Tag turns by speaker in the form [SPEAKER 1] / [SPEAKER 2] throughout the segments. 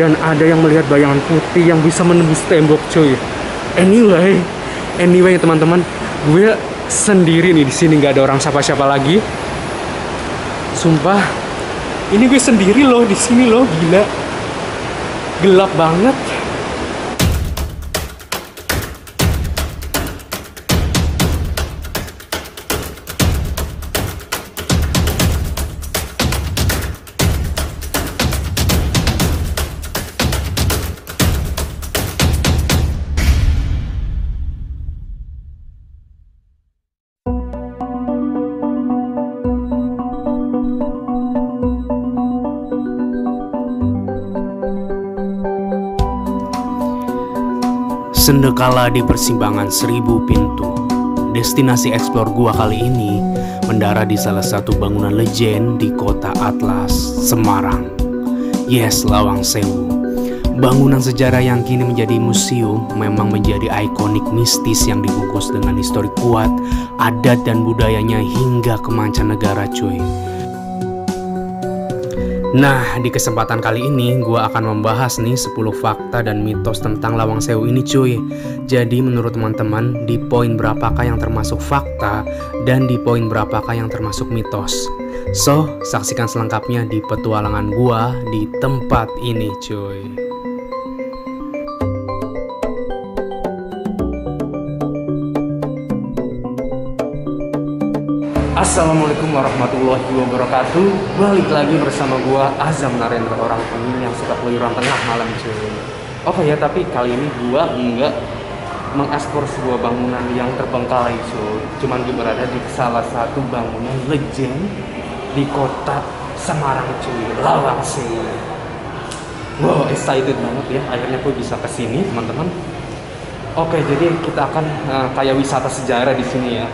[SPEAKER 1] dan ada yang melihat bayangan putih yang bisa menembus tembok cuy. Anyway teman-teman, gue sendiri nih di sini, nggak ada orang siapa-siapa lagi. Sumpah, ini gue sendiri loh di sini loh, gila, gelap banget.
[SPEAKER 2] Sendekala di persimpangan 1000 pintu, destinasi eksplor gua kali ini mendarat di salah satu bangunan legend di kota Atlas, Semarang. Yes, Lawang Sewu. Bangunan sejarah yang kini menjadi museum memang menjadi ikonik mistis yang dibungkus dengan histori kuat, adat dan budayanya hingga ke mancanegara cuy. Nah, di kesempatan kali ini gue akan membahas nih 10 fakta dan mitos tentang Lawang Sewu ini cuy. Jadi menurut teman-teman, di poin berapakah yang termasuk fakta dan di poin berapakah yang termasuk mitos? So, saksikan selengkapnya di petualangan gue di tempat ini cuy.
[SPEAKER 1] Assalamualaikum warahmatullahi wabarakatuh. Balik lagi bersama gua Azam Narendra, orang pengen yang suka keluyuran tengah malam cuy. Oke ya, tapi kali ini gua enggak mengeksplor sebuah bangunan yang terbengkalai cuy. Cuman gue berada di salah satu bangunan legend di kota Semarang cuy, Lawang Sewu. Wow, excited banget ya, akhirnya gue bisa kesini teman-teman. Oke, jadi kita akan kayak wisata sejarah di sini ya.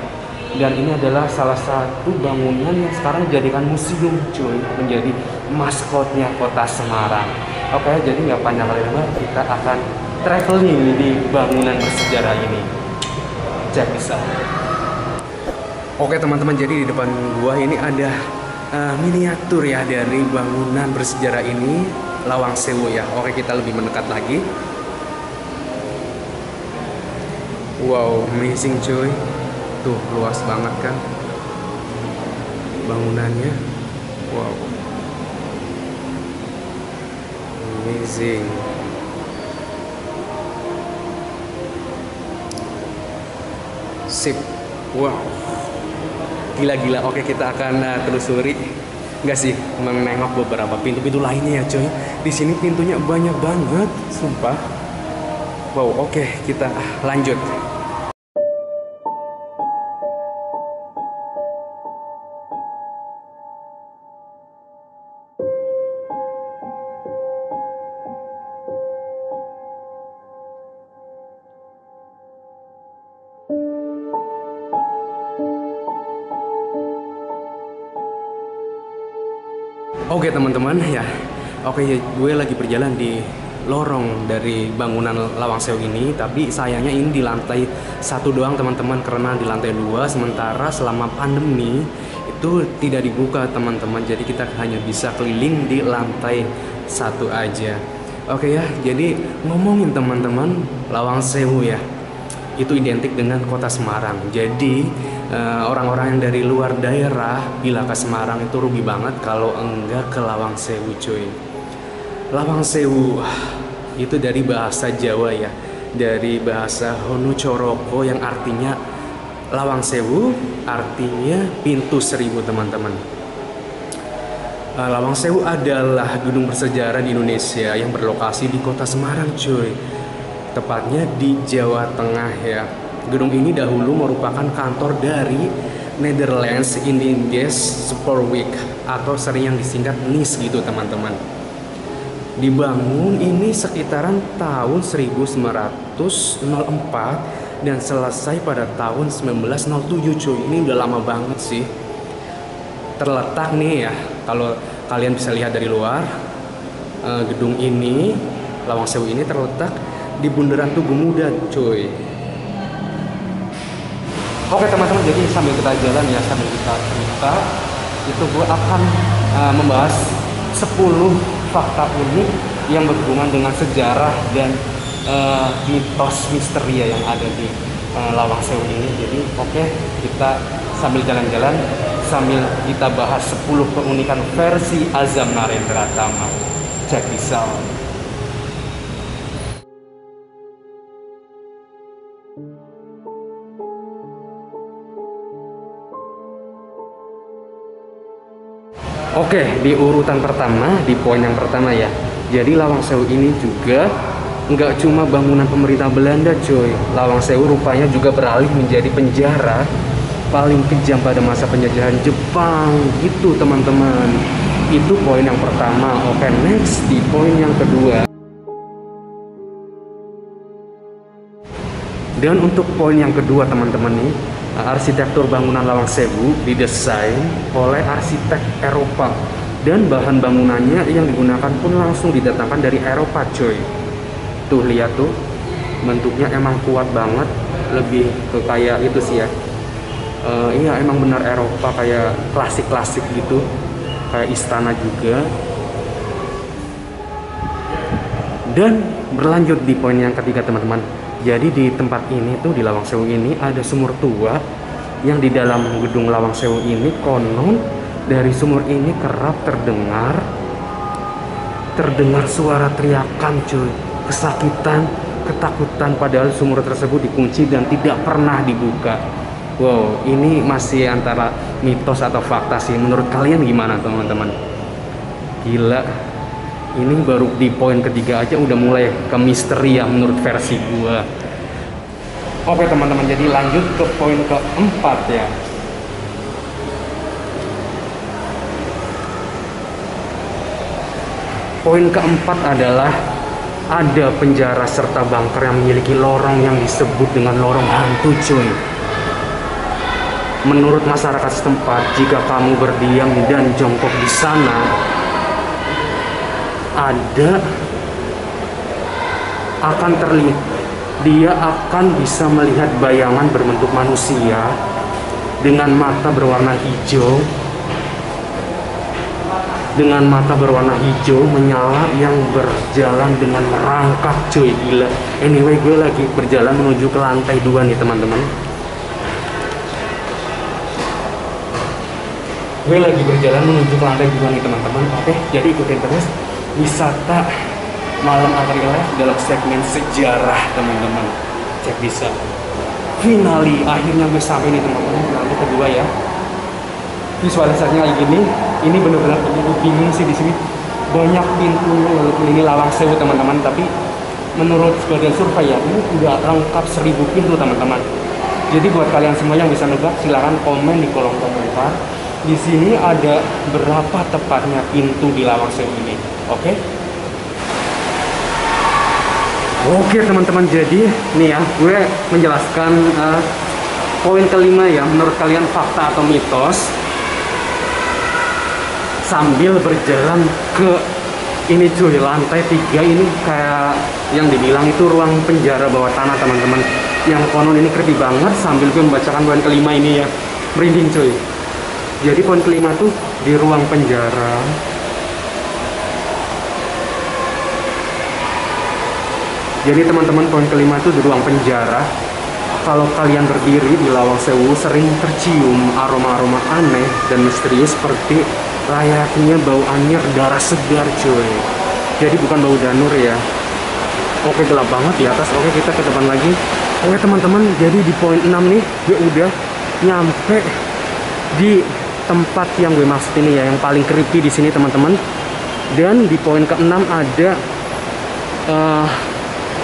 [SPEAKER 1] Dan ini adalah salah satu bangunan yang sekarang dijadikan museum cuy, menjadi maskotnya kota Semarang. Oke, jadi nggak panjang lebar, kita akan traveling di bangunan bersejarah ini. Check this out. Oke teman-teman, jadi di depan gua ini ada miniatur ya dari bangunan bersejarah ini, Lawang Sewu ya. Oke, kita lebih mendekat lagi. Wow, amazing cuy. Tuh, luas banget kan bangunannya. Wow, amazing. Sip. Wow, gila-gila. Oke, kita akan telusuri, nggak sih, menengok beberapa pintu-pintu lainnya ya coy. Di sini pintunya banyak banget, sumpah. Wow, oke, kita lanjut. Oke teman-teman ya, oke ya, gue lagi berjalan di lorong dari bangunan Lawang Sewu ini, tapi sayangnya ini di lantai 1 doang teman-teman, karena di lantai 2 sementara selama pandemi itu tidak dibuka teman-teman, jadi kita hanya bisa keliling di lantai 1 aja. Oke ya, jadi ngomongin teman-teman, Lawang Sewu ya, itu identik dengan kota Semarang. Jadi orang-orang yang dari luar daerah bila ke Semarang itu rugi banget kalau enggak ke Lawang Sewu cuy. Lawang Sewu itu dari bahasa Jawa ya, dari bahasa Honu Coroko yang artinya Lawang Sewu, artinya pintu 1000 teman-teman. Lawang Sewu adalah gedung bersejarah di Indonesia yang berlokasi di kota Semarang cuy, tepatnya di Jawa Tengah ya. Gedung ini dahulu merupakan kantor dari Netherlands Indies Spoorweg atau sering yang disingkat NIS gitu teman-teman. Dibangun ini sekitaran tahun 1904 dan selesai pada tahun 1907 cuy. Ini udah lama banget sih. Terletak nih ya, kalau kalian bisa lihat dari luar, gedung ini, Lawang Sewu ini terletak di bundaran Tugu Muda cuy. Oke teman-teman, jadi sambil kita jalan ya, sambil kita cerita, itu gue akan membahas 10 fakta unik yang berhubungan dengan sejarah dan mitos misteri yang ada di Lawang Sewu ini. Jadi oke, kita sambil jalan-jalan sambil kita bahas 10 keunikan versi Azam Narendra Tama. Check this out. Oke, di urutan pertama, di poin yang pertama ya. Jadi Lawang Sewu ini juga nggak cuma bangunan pemerintah Belanda coy. Lawang Sewu rupanya juga beralih menjadi penjara paling kejam pada masa penjajahan Jepang gitu teman-teman. Itu poin yang pertama. Oke, next di poin yang kedua. Dan untuk poin yang kedua teman-teman nih, arsitektur bangunan Lawang Sewu didesain oleh arsitek Eropa dan bahan bangunannya yang digunakan pun langsung didatangkan dari Eropa coy. Tuh lihat tuh, bentuknya emang kuat banget, lebih ke kayak itu sih ya. Iya emang benar Eropa, kayak klasik-klasik gitu, kayak istana juga. Dan berlanjut di poin yang ketiga teman-teman. Jadi di tempat ini tuh, di Lawang Sewu ini ada sumur tua yang di dalam gedung Lawang Sewu ini konon dari sumur ini kerap terdengar suara teriakan cuy, kesakitan, ketakutan, padahal sumur tersebut dikunci dan tidak pernah dibuka. Wow, ini masih antara mitos atau fakta sih. Menurut kalian gimana teman-teman? Gila, ini baru di poin ketiga aja udah mulai ke misteri ya menurut versi gua. Oke teman-teman, jadi lanjut ke poin keempat ya. Poin keempat adalah ada penjara serta bunker yang memiliki lorong yang disebut dengan lorong hantu cuy. Menurut masyarakat setempat, jika kamu berdiam dan jongkok di sana, dia akan bisa melihat bayangan berbentuk manusia dengan mata berwarna hijau, menyala yang berjalan dengan merangkak cuy. Gila. Anyway, gue lagi berjalan menuju ke lantai 2 nih teman-teman. Oke, jadi ikutin terus wisata malam Afterlife dalam segmen sejarah teman-teman. Cek bisa. Finally, akhirnya gue sampai nih teman-teman, lantai kedua ya. Visualisasinya kayak gini, ini bener-bener gue bingung sih di sini. Banyak pintunya walaupun ini Lawang Sewu teman-teman, tapi menurut sebagian survei ya, ini udah lengkap 1000 pintu teman-teman. Jadi buat kalian semua yang bisa nebak, silahkan komen di kolom komentar. Di sini ada berapa tepatnya pintu di Lawang Sewu ini, oke? Oke teman-teman, jadi nih ya, gue menjelaskan poin kelima ya, menurut kalian fakta atau mitos, sambil berjalan ke ini cuy, lantai 3 ini kayak yang dibilang itu ruang penjara bawah tanah teman-teman, yang konon ini creepy banget. Sambil gue membacakan poin kelima ini ya, merinding cuy. Jadi poin kelima tuh di ruang penjara. Jadi teman-teman, poin kelima itu di ruang penjara. Kalau kalian berdiri di Lawang Sewu, sering tercium aroma-aroma aneh dan misterius seperti layaknya bau anyir darah segar cuy. Jadi bukan bau danur ya. Oke, gelap banget di atas. Oke, kita ke depan lagi. Oke teman-teman, jadi di poin 6 nih gue udah nyampe di tempat yang gue maksud ini ya, yang paling creepy di sini teman-teman. Dan di poin ke-6 ada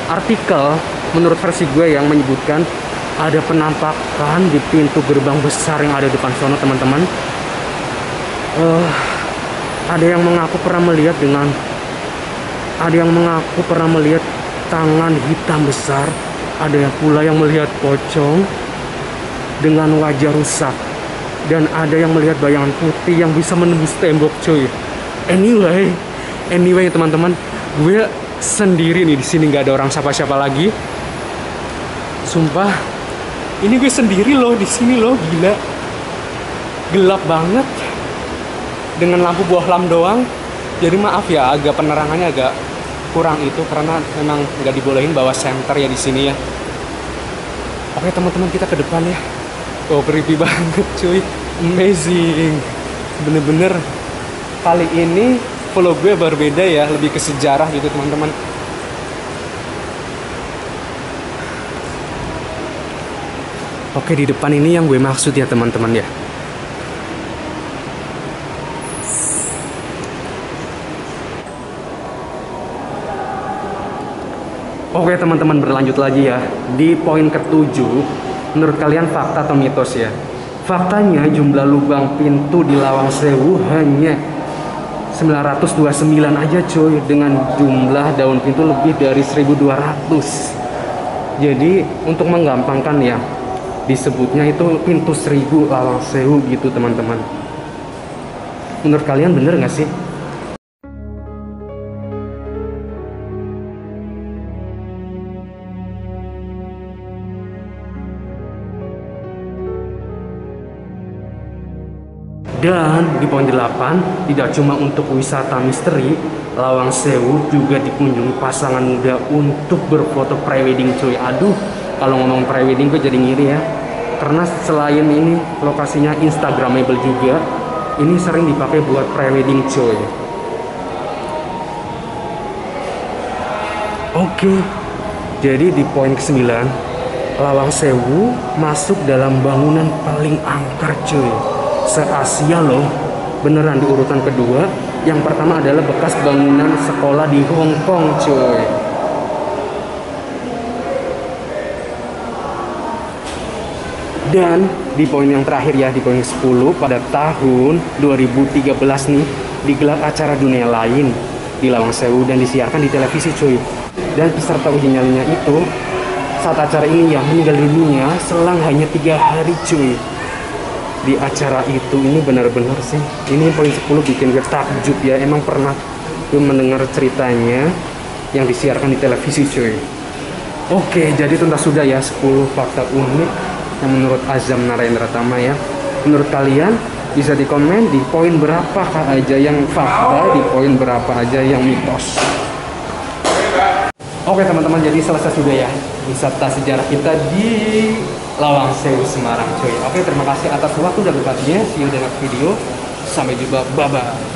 [SPEAKER 1] artikel menurut versi gue yang menyebutkan ada penampakan di pintu gerbang besar yang ada depan sono teman-teman. Ada yang mengaku pernah melihat tangan hitam besar. Ada yang pula yang melihat pocong dengan wajah rusak. Dan ada yang melihat bayangan putih yang bisa menembus tembok cuy. Anyway teman-teman, gue sendiri nih di sini, nggak ada orang siapa-siapa lagi. Sumpah, ini gue sendiri loh di sini loh, gila. Gelap banget dengan lampu bohlam doang. Jadi maaf ya, agak penerangannya agak kurang itu karena memang nggak dibolehin bawa senter ya di sini ya. Oke teman-teman, kita ke depan ya. Oh, creepy banget cuy, amazing, bener-bener. Kali ini vlog gue berbeda ya, lebih ke sejarah gitu teman-teman. Oke, di depan ini yang gue maksud ya teman-teman ya. Oke teman-teman, berlanjut lagi ya. Di poin ke-7, menurut kalian fakta atau mitos ya? Faktanya jumlah lubang pintu di Lawang Sewu hanya 929 aja coy, dengan jumlah daun pintu lebih dari 1200. Jadi untuk menggampangkan ya, disebutnya itu pintu 1000 Lawang Sewu gitu teman-teman. Menurut kalian bener nggak sih? Dan di poin 8, tidak cuma untuk wisata misteri, Lawang Sewu juga dikunjungi pasangan muda untuk berfoto prewedding cuy. Aduh, kalau ngomong prewedding gue jadi ngiri ya. Karena selain ini lokasinya instagramable juga, ini sering dipakai buat prewedding cuy. Oke, jadi di poin ke-9, Lawang Sewu masuk dalam bangunan paling angker cuy, se-Asia loh, beneran. Di urutan kedua, yang pertama adalah bekas bangunan sekolah di Hong Kong cuy. Dan di poin yang terakhir ya, di poin 10, pada tahun 2013 nih digelar acara dunia lain di Lawang Sewu dan disiarkan di televisi cuy. Dan peserta uji nyalinya itu saat acara ini ya meninggal dunia selang hanya 3 hari cuy. Di acara itu ini benar-benar sih, ini poin 10 bikin gue takjub ya. Emang pernah gue mendengar ceritanya yang disiarkan di televisi cuy. Oke, jadi tuntas sudah ya 10 fakta unik yang menurut Azam Narendra Tama ya. Menurut kalian bisa di komen di poin berapa aja yang fakta, di poin berapa aja yang mitos. Oke teman-teman, jadi selesai sudah ya wisata sejarah kita di Lawang Sewu Semarang cuy. Oke, terima kasih atas waktu dan berbaktinya. See you di next video. Sampai jumpa, bye bye.